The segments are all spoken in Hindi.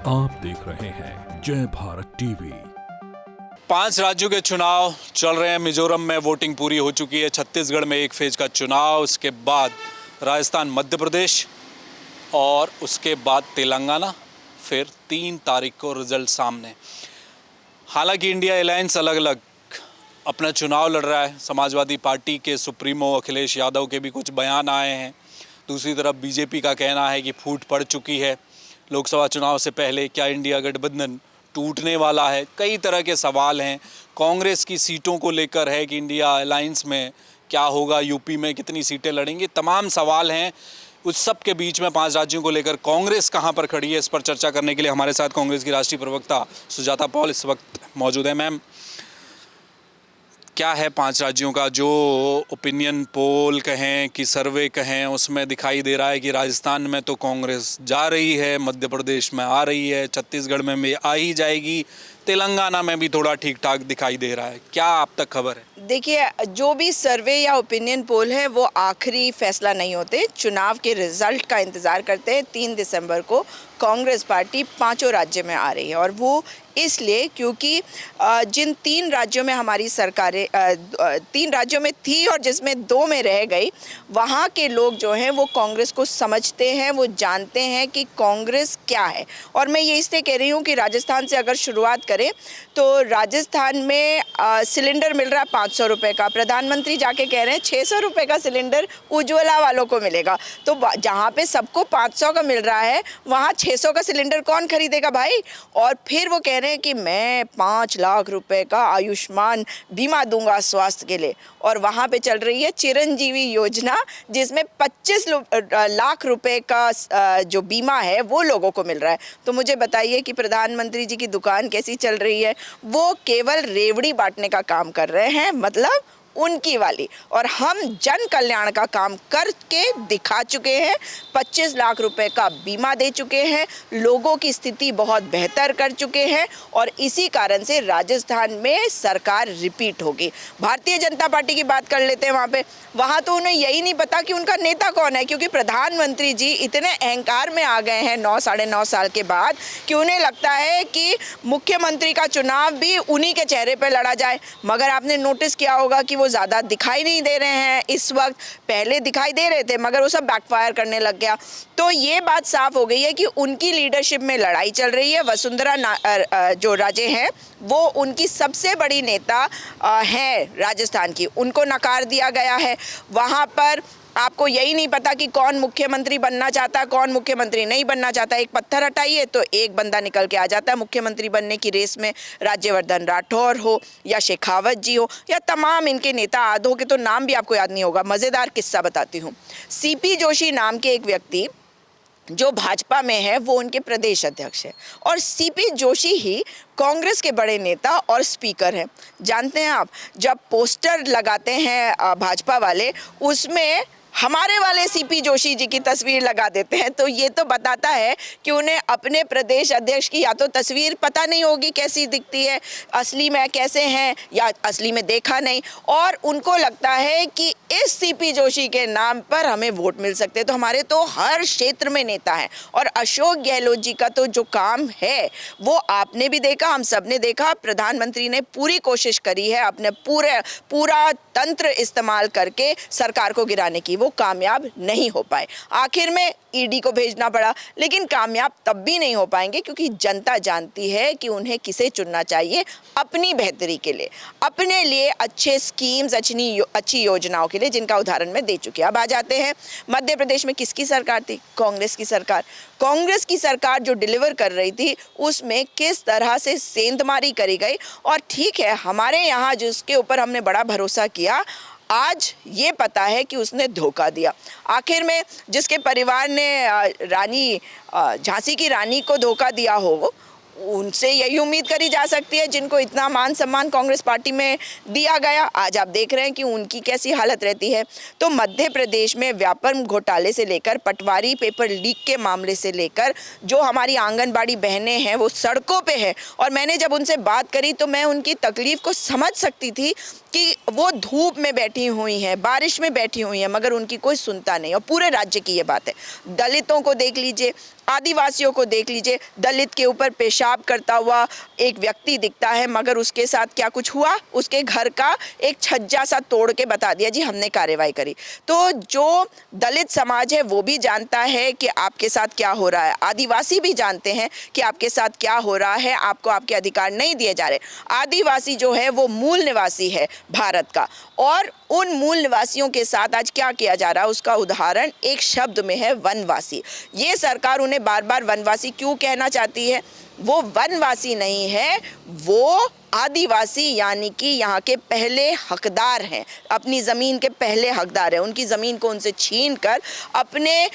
आप देख रहे हैं जय भारत टीवी। 5 राज्यों के चुनाव चल रहे हैं। मिजोरम में वोटिंग पूरी हो चुकी है। छत्तीसगढ़ में एक फेज का चुनाव, उसके बाद राजस्थान, मध्य प्रदेश और उसके बाद तेलंगाना। फिर 3 तारीख को रिजल्ट सामने। हालांकि इंडिया अलायंस अलग अलग अपना चुनाव लड़ रहा है। समाजवादी पार्टी के सुप्रीमो अखिलेश यादव के भी कुछ बयान आए हैं। दूसरी तरफ बीजेपी का कहना है कि फूट पड़ चुकी है लोकसभा चुनाव से पहले। क्या इंडिया गठबंधन टूटने वाला है? कई तरह के सवाल हैं। कांग्रेस की सीटों को लेकर है कि इंडिया अलायंस में क्या होगा, यूपी में कितनी सीटें लड़ेंगी, तमाम सवाल हैं। उस सब के बीच में 5 राज्यों को लेकर कांग्रेस कहां पर खड़ी है, इस पर चर्चा करने के लिए हमारे साथ कांग्रेस की राष्ट्रीय प्रवक्ता सुजाता पॉल इस वक्त मौजूद है। मैम, क्या है 5 राज्यों का जो ओपिनियन पोल कहें कि सर्वे कहें, उसमें दिखाई दे रहा है कि राजस्थान में तो कांग्रेस जा रही है, मध्य प्रदेश में आ रही है, छत्तीसगढ़ में भी आ ही जाएगी, तेलंगाना में भी थोड़ा ठीक ठाक दिखाई दे रहा है। क्या आप तक खबर है? देखिए, जो भी सर्वे या ओपिनियन पोल है वो आखिरी फैसला नहीं होते। चुनाव के रिजल्ट का इंतज़ार करते हैं। 3 दिसंबर को कांग्रेस पार्टी 5 राज्य में आ रही है और वो इसलिए क्योंकि जिन 3 राज्यों में हमारी सरकारें 3 राज्यों में थी और जिसमें 2 में रह गई, वहाँ के लोग जो हैं वो कांग्रेस को समझते हैं, वो जानते हैं कि कांग्रेस क्या है। और मैं ये इसलिए कह रही हूँ कि राजस्थान से अगर शुरुआत करें तो राजस्थान में सिलेंडर मिल रहा है 500 रुपये का। प्रधानमंत्री जाके कह रहे हैं 600 रुपये का सिलेंडर उज्ज्वला वालों को मिलेगा। तो जहाँ पे सबको 500 का मिल रहा है, वहाँ 600 का सिलेंडर कौन खरीदेगा भाई? और फिर वो कह रहे हैं कि मैं 5 लाख रुपए का आयुष्मान बीमा दूंगा स्वास्थ्य के लिए। और वहाँ पे चल रही है चिरंजीवी योजना, जिसमें 25 लाख रुपए का जो बीमा है वो लोगों को मिल रहा है। तो मुझे बताइए कि प्रधानमंत्री जी की दुकान कैसी चल रही है? वो केवल रेवड़ी बांटने का काम कर रहे हैं, मतलब उनकी वाली। और हम जन कल्याण का काम करके दिखा चुके हैं। 25 लाख रुपए का बीमा दे चुके हैं, लोगों की स्थिति बहुत बेहतर कर चुके हैं और इसी कारण से राजस्थान में सरकार रिपीट होगी। भारतीय जनता पार्टी की बात कर लेते हैं। वहाँ तो उन्हें यही नहीं पता कि उनका नेता कौन है, क्योंकि प्रधानमंत्री जी इतने अहंकार में आ गए हैं 9-9.5 साल के बाद कि उन्हें लगता है कि मुख्यमंत्री का चुनाव भी उन्हीं के चेहरे पर लड़ा जाए। मगर आपने नोटिस किया होगा कि वो ज़्यादा दिखाई नहीं दे रहे हैं इस वक्त। पहले दिखाई दे रहे थे मगर वो सब बैकफायर करने लग गया। तो ये बात साफ हो गई है कि उनकी लीडरशिप में लड़ाई चल रही है। वसुंधरा जो राजे हैं वो उनकी सबसे बड़ी नेता हैं राजस्थान की, उनको नकार दिया गया है। वहाँ पर आपको यही नहीं पता कि कौन मुख्यमंत्री बनना चाहता है, कौन मुख्यमंत्री नहीं बनना चाहता। एक पत्थर हटाइए तो एक बंदा निकल के आ जाता है मुख्यमंत्री बनने की रेस में। राज्यवर्धन राठौर हो या शेखावत जी हो या तमाम इनके नेता आधो के तो नाम भी आपको याद नहीं होगा। मज़ेदार किस्सा बताती हूँ। सीपी जोशी नाम के एक व्यक्ति जो भाजपा में है वो उनके प्रदेश अध्यक्ष है और सीपी जोशी ही कांग्रेस के बड़े नेता और स्पीकर हैं। जानते हैं आप, जब पोस्टर लगाते हैं भाजपा वाले, उसमें हमारे वाले सीपी जोशी जी की तस्वीर लगा देते हैं। तो ये तो बताता है कि उन्हें अपने प्रदेश अध्यक्ष की या तो तस्वीर पता नहीं होगी कैसी दिखती है, असली में कैसे हैं, या असली में देखा नहीं, और उनको लगता है कि इस सीपी जोशी के नाम पर हमें वोट मिल सकते हैं। तो हमारे तो हर क्षेत्र में नेता हैं और अशोक गहलोत जी का तो जो काम है वो आपने भी देखा, हम सब ने देखा। प्रधानमंत्री ने पूरी कोशिश करी है अपने पूरा तंत्र इस्तेमाल करके सरकार को गिराने की, वो कामयाब नहीं हो पाए। आखिर में ईडी को भेजना पड़ा, लेकिन कामयाब तब भी नहीं हो पाएंगे क्योंकि जनता जानती है कि उन्हें किसे चुनना चाहिए अपनी बेहतरी के लिए, अपने लिए अच्छे स्कीम्स, अच्छी योजनाओं के लिए, जिनका उदाहरण मैं दे चुकी। अब आ जाते हैं मध्य प्रदेश में किसकी सरकार थी? कांग्रेस की सरकार। कांग्रेस की सरकार जो डिलीवर कर रही थी उसमें किस तरह से सेंधमारी करी गई। और ठीक है, हमारे यहाँ जिसके ऊपर हमने बड़ा भरोसा किया, आज ये पता है कि उसने धोखा दिया। आखिर में जिसके परिवार ने रानी झांसी की रानी को धोखा दिया हो, उनसे यही उम्मीद करी जा सकती है जिनको इतना मान सम्मान कांग्रेस पार्टी में दिया गया। आज आप देख रहे हैं कि उनकी कैसी हालत रहती है। तो मध्य प्रदेश में व्यापम घोटाले से लेकर पटवारी पेपर लीक के मामले से लेकर जो हमारी आंगनबाड़ी बहनें हैं वो सड़कों पे है, और मैंने जब उनसे बात करी तो मैं उनकी तकलीफ को समझ सकती थी कि वो धूप में बैठी हुई हैं, बारिश में बैठी हुई हैं, मगर उनकी कोई सुनता नहीं। और पूरे राज्य की ये बात है। दलितों को देख लीजिए, आदिवासियों को देख लीजिए, दलित के ऊपर पेशाब करता हुआ एक व्यक्ति दिखता है, मगर उसके साथ क्या कुछ हुआ, उसके घर का एक छज्जा सा तोड़ के बता दिया जी हमने कार्रवाई करी। तो जो दलित समाज है वो भी जानता है कि आपके साथ क्या हो रहा है, आदिवासी भी जानते हैं कि आपके साथ क्या हो रहा है, आपको आपके अधिकार नहीं दिए जा रहे। आदिवासी जो है वो मूल निवासी है भारत का, और उन मूल निवासियों के साथ आज क्या किया जा रहा है उसका उदाहरण एक शब्द में है, वनवासी। ये सरकार उन्हें बार बार वनवासी क्यों कहना चाहती है? वो वनवासी नहीं है, वो आदिवासी यानी कि यहाँ के पहले हकदार हैं, अपनी ज़मीन के पहले हकदार हैं। उनकी ज़मीन को उनसे छीन कर अपने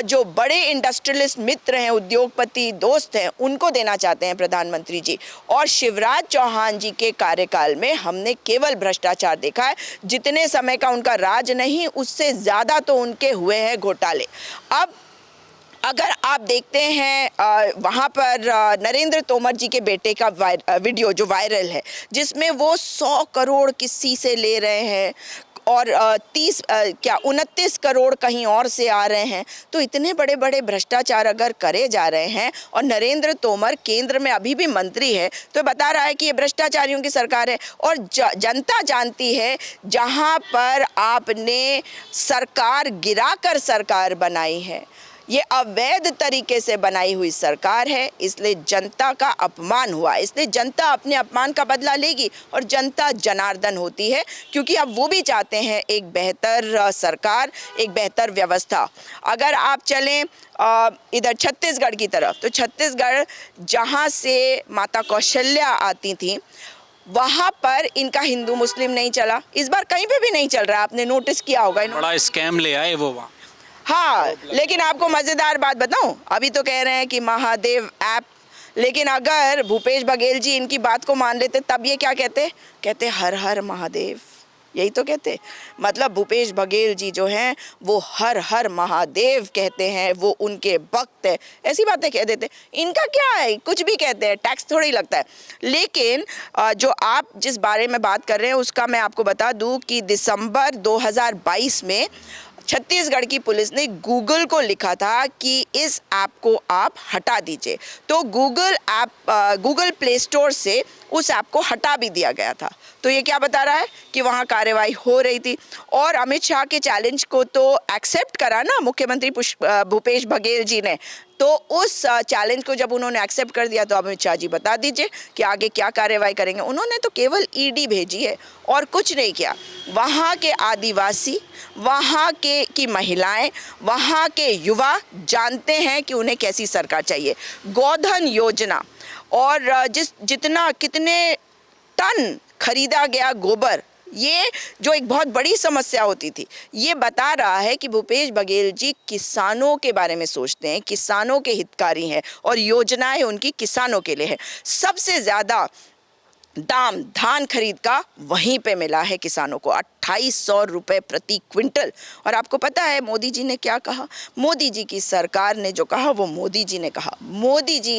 जो बड़े इंडस्ट्रियलिस्ट मित्र हैं, उद्योगपति दोस्त हैं, उनको देना चाहते हैं प्रधानमंत्री जी। और शिवराज चौहान जी के कार्यकाल में हमने केवल भ्रष्टाचार देखा है। जितने समय का उनका राज नहीं, उससे ज़्यादा तो उनके हुए हैं घोटाले। अब अगर आप देखते हैं वहाँ पर नरेंद्र तोमर जी के बेटे का वीडियो जो वायरल है, जिसमें वो 100 करोड़ किसी से ले रहे हैं और 29 करोड़ कहीं और से आ रहे हैं। तो इतने बड़े बड़े भ्रष्टाचार अगर करे जा रहे हैं और नरेंद्र तोमर केंद्र में अभी भी मंत्री है, तो बता रहा है कि ये भ्रष्टाचारियों की सरकार है। और जनता जानती है, जहां पर आपने सरकार गिराकर सरकार बनाई है, ये अवैध तरीके से बनाई हुई सरकार है, इसलिए जनता का अपमान हुआ। इसलिए जनता अपने अपमान का बदला लेगी, और जनता जनार्दन होती है, क्योंकि अब वो भी चाहते हैं एक बेहतर सरकार, एक बेहतर व्यवस्था। अगर आप चलें इधर छत्तीसगढ़ की तरफ, तो छत्तीसगढ़ जहाँ से माता कौशल्या आती थी, वहाँ पर इनका हिंदू मुस्लिम नहीं चला। इस बार कहीं पे भी नहीं चल रहा, आपने नोटिस किया होगा। बड़ा स्कैम ले आए वो वहाँ। हाँ, लेकिन आपको मज़ेदार बात बताऊं, अभी तो कह रहे हैं कि महादेव ऐप, लेकिन अगर भूपेश बघेल जी इनकी बात को मान लेते तब ये क्या कहते हर हर महादेव, यही तो कहते। मतलब भूपेश बघेल जी जो हैं वो हर हर महादेव कहते हैं, वो उनके भक्त है, ऐसी बातें कह देते। इनका क्या है, कुछ भी कहते हैं, टैक्स थोड़ी लगता है। लेकिन जो आप जिस बारे में बात कर रहे हैं उसका मैं आपको बता दूं कि दिसंबर 2022 में छत्तीसगढ़ की पुलिस ने गूगल को लिखा था कि इस ऐप को आप हटा दीजिए। तो गूगल प्ले स्टोर से उस ऐप को हटा भी दिया गया था। तो ये क्या बता रहा है कि वहाँ कार्रवाई हो रही थी। और अमित शाह के चैलेंज को तो एक्सेप्ट करा ना मुख्यमंत्री भूपेश बघेल जी ने। तो उस चैलेंज को जब उन्होंने एक्सेप्ट कर दिया, तो अमित शाह जी बता दीजिए कि आगे क्या कार्रवाई करेंगे। उन्होंने तो केवल ईडी भेजी है और कुछ नहीं किया। वहाँ के आदिवासी, वहाँ की महिलाएं, वहाँ के युवा जानते हैं कि उन्हें कैसी सरकार चाहिए। गोधन योजना और कितने टन खरीदा गया गोबर, ये जो एक बहुत बड़ी समस्या होती थी, ये बता रहा है कि भूपेश बघेल जी किसानों के बारे में सोचते हैं, किसानों के हितकारी हैं, और योजनाएं उनकी किसानों के लिए है। सबसे ज़्यादा दाम धान खरीद का वहीं पे मिला है किसानों को, 2800 रुपये प्रति क्विंटल। और आपको पता है मोदी जी ने क्या कहा? मोदी जी की सरकार ने जो कहा वो मोदी जी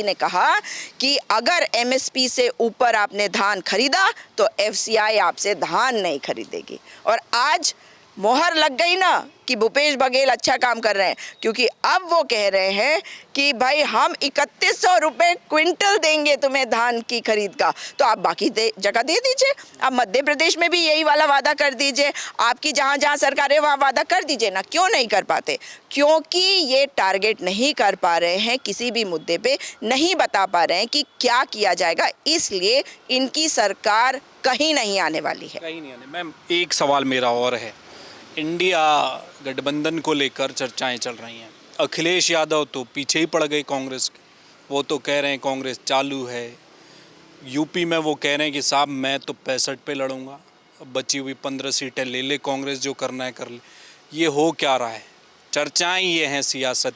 ने कहा कि अगर एमएसपी से ऊपर आपने धान खरीदा तो एफसीआई आपसे धान नहीं खरीदेगी। और आज मोहर लग गई ना कि भूपेश बघेल अच्छा काम कर रहे हैं, क्योंकि अब वो कह रहे हैं कि भाई हम 3100 रुपये क्विंटल देंगे तुम्हें धान की खरीद का, तो आप बाकी जगह दे दीजिए। अब मध्य प्रदेश में भी यही वाला वादा कर दीजिए, आपकी जहाँ जहाँ सरकार है वहाँ वादा कर दीजिए ना। क्यों नहीं कर पाते? क्योंकि ये टारगेट नहीं कर पा रहे हैं, किसी भी मुद्दे पे नहीं बता पा रहे हैं कि क्या किया जाएगा, इसलिए इनकी सरकार कहीं नहीं आने वाली है। कहीं नहीं आने। मैम, एक सवाल मेरा और है, इंडिया गठबंधन को लेकर चर्चाएं चल रही हैं। अखिलेश यादव तो पीछे ही पड़ गए कांग्रेस के, वो तो कह रहे हैं कांग्रेस चालू है। यूपी में वो कह रहे हैं कि साहब मैं तो 65 पे लड़ूंगा, अब बची हुई 15 सीटें ले ले कांग्रेस, जो करना है कर ले। ये हो क्या रहा है? चर्चाएं ये हैं सियासत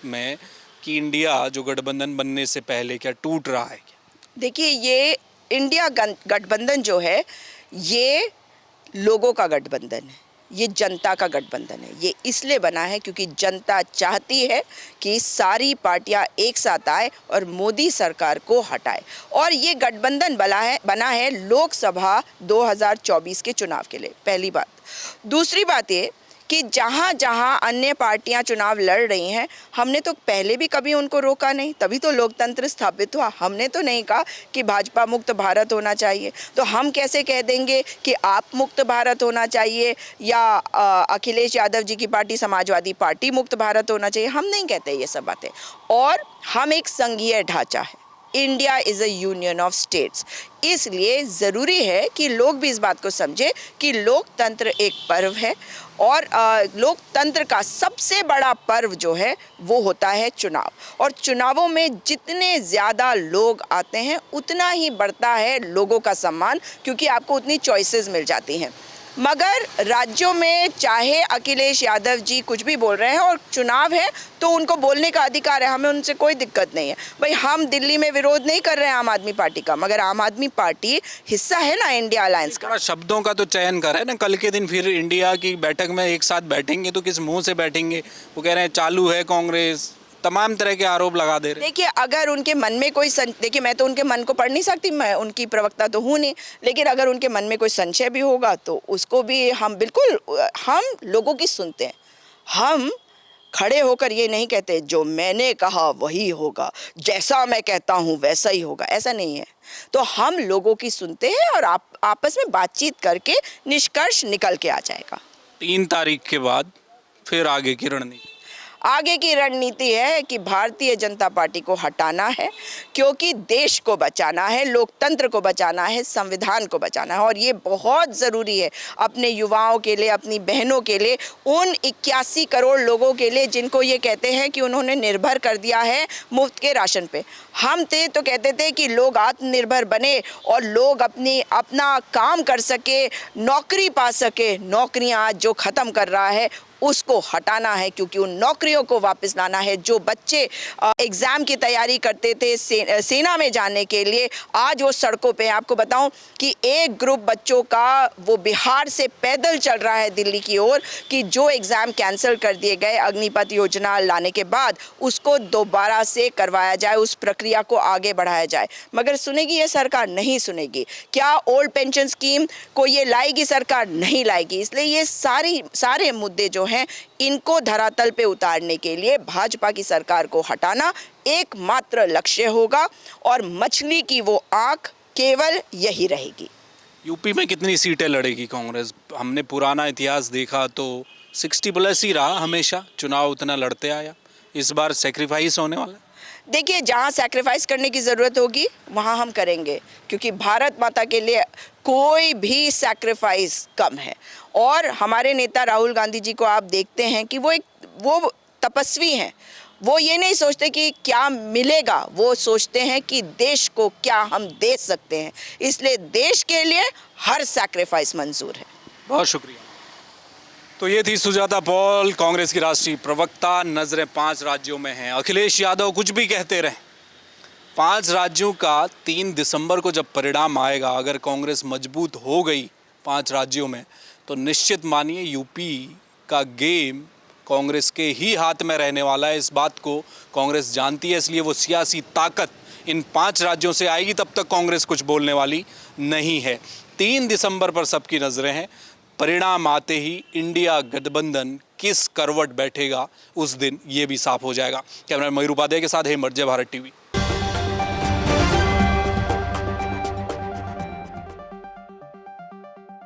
में कि इंडिया जो गठबंधन बनने से पहले क्या टूट रहा है क्या? देखिए, ये इंडिया गठबंधन जो है, ये लोगों का गठबंधन है, ये जनता का गठबंधन है। ये इसलिए बना है क्योंकि जनता चाहती है कि सारी पार्टियां एक साथ आए और मोदी सरकार को हटाए। और ये गठबंधन बना है लोकसभा 2024 के चुनाव के लिए, पहली बात। दूसरी बात ये कि जहाँ जहाँ अन्य पार्टियां चुनाव लड़ रही हैं, हमने तो पहले भी कभी उनको रोका नहीं, तभी तो लोकतंत्र स्थापित हुआ। हमने तो नहीं कहा कि भाजपा मुक्त भारत होना चाहिए, तो हम कैसे कह देंगे कि आप मुक्त भारत होना चाहिए या अखिलेश यादव जी की पार्टी समाजवादी पार्टी मुक्त भारत होना चाहिए। हम नहीं कहते ये सब बातें। और हम एक संघीय ढांचा है, India is a union of states. इसलिए ज़रूरी है कि लोग भी इस बात को समझे कि लोकतंत्र एक पर्व है और लोकतंत्र का सबसे बड़ा पर्व जो है वो होता है चुनाव। और चुनावों में जितने ज़्यादा लोग आते हैं उतना ही बढ़ता है लोगों का सम्मान, क्योंकि आपको उतनी चॉइसेस मिल जाती हैं। मगर राज्यों में चाहे अखिलेश यादव जी कुछ भी बोल रहे हैं और चुनाव है तो उनको बोलने का अधिकार है, हमें उनसे कोई दिक्कत नहीं है। भाई, हम दिल्ली में विरोध नहीं कर रहे हैं आम आदमी पार्टी का, मगर आम आदमी पार्टी हिस्सा है ना इंडिया अलायंस का। शब्दों का तो चयन कर रहे हैं ना, कल के दिन फिर इंडिया की बैठक में एक साथ बैठेंगे तो किस मुंह से बैठेंगे? वो कह रहे हैं चालू है कांग्रेस, तमाम तरह के आरोप लगा दे रहे हैं। देखिए, अगर उनके मन में कोई देखिए, मैं तो उनके मन को पढ़ नहीं सकती, मैं उनकी प्रवक्ता तो हूँ नहीं, लेकिन अगर उनके मन में कोई संशय भी होगा तो उसको भी हम बिल्कुल, हम लोगों की सुनते हैं। हम खड़े होकर ये नहीं कहते जो मैंने कहा वही होगा, जैसा मैं कहता हूँ वैसा ही होगा, ऐसा नहीं है। तो हम लोगों की सुनते हैं और आपस में बातचीत करके निष्कर्ष निकल के आ जाएगा। 3 तारीख के बाद फिर आगे की रणनीति? आगे की रणनीति है कि भारतीय जनता पार्टी को हटाना है, क्योंकि देश को बचाना है, लोकतंत्र को बचाना है, संविधान को बचाना है। और ये बहुत ज़रूरी है अपने युवाओं के लिए, अपनी बहनों के लिए, उन 81 करोड़ लोगों के लिए जिनको ये कहते हैं कि उन्होंने निर्भर कर दिया है मुफ्त के राशन पे। हम थे तो कहते थे कि लोग आत्मनिर्भर बने और लोग अपना काम कर सके, नौकरी पा सके। नौकरियाँ आज जो ख़त्म कर रहा है उसको हटाना है, क्योंकि उन नौकरियों को वापस लाना है। जो बच्चे एग्ज़ाम की तैयारी करते थे सेना में जाने के लिए, आज वो सड़कों पे। आपको बताऊं कि एक ग्रुप बच्चों का वो बिहार से पैदल चल रहा है दिल्ली की ओर कि जो एग्ज़ाम कैंसिल कर दिए गए अग्निपथ योजना लाने के बाद उसको दोबारा से करवाया जाए, उस प्रक्रिया को आगे बढ़ाया जाए। मगर सुनेगी ये सरकार? नहीं सुनेगी। क्या ओल्ड पेंशन स्कीम को ये लाएगी सरकार? नहीं लाएगी। इसलिए ये सारे मुद्दे जो हैं इनको धरातल पे उतारने के लिए भाजपा की सरकार को हटाना एकमात्र लक्ष्य होगा और मछली की वो आंख केवल यही रहेगी। यूपी में कितनी सीटें लड़ेगी कांग्रेस? हमने पुराना इतिहास देखा तो 60+ ही रहा, हमेशा चुनाव उतना लड़ते आया। इस बार सेक्रीफाइस होने वाला है? देखिए, जहाँ सैक्रिफाइस करने की ज़रूरत होगी वहाँ हम करेंगे, क्योंकि भारत माता के लिए कोई भी सैक्रिफाइस कम है। और हमारे नेता राहुल गांधी जी को आप देखते हैं कि वो तपस्वी हैं। वो ये नहीं सोचते कि क्या मिलेगा, वो सोचते हैं कि देश को क्या हम दे सकते हैं। इसलिए देश के लिए हर सैक्रिफाइस मंजूर है। बहुत शुक्रिया। तो ये थी सुजाता पॉल, कांग्रेस की राष्ट्रीय प्रवक्ता। नजरें 5 राज्यों में हैं। अखिलेश यादव कुछ भी कहते रहे, 5 राज्यों का 3 दिसंबर को जब परिणाम आएगा, अगर कांग्रेस मजबूत हो गई 5 राज्यों में, तो निश्चित मानिए यूपी का गेम कांग्रेस के ही हाथ में रहने वाला है। इस बात को कांग्रेस जानती है, इसलिए वो सियासी ताकत इन 5 राज्यों से आएगी, तब तक कांग्रेस कुछ बोलने वाली नहीं है। 3 दिसंबर पर सबकी नज़रें हैं। परिणाम आते ही इंडिया गठबंधन किस करवट बैठेगा उस दिन ये भी साफ हो जाएगा। कैमरा मयूर उपाध्याय के साथ हेमंत, जय भारत टीवी।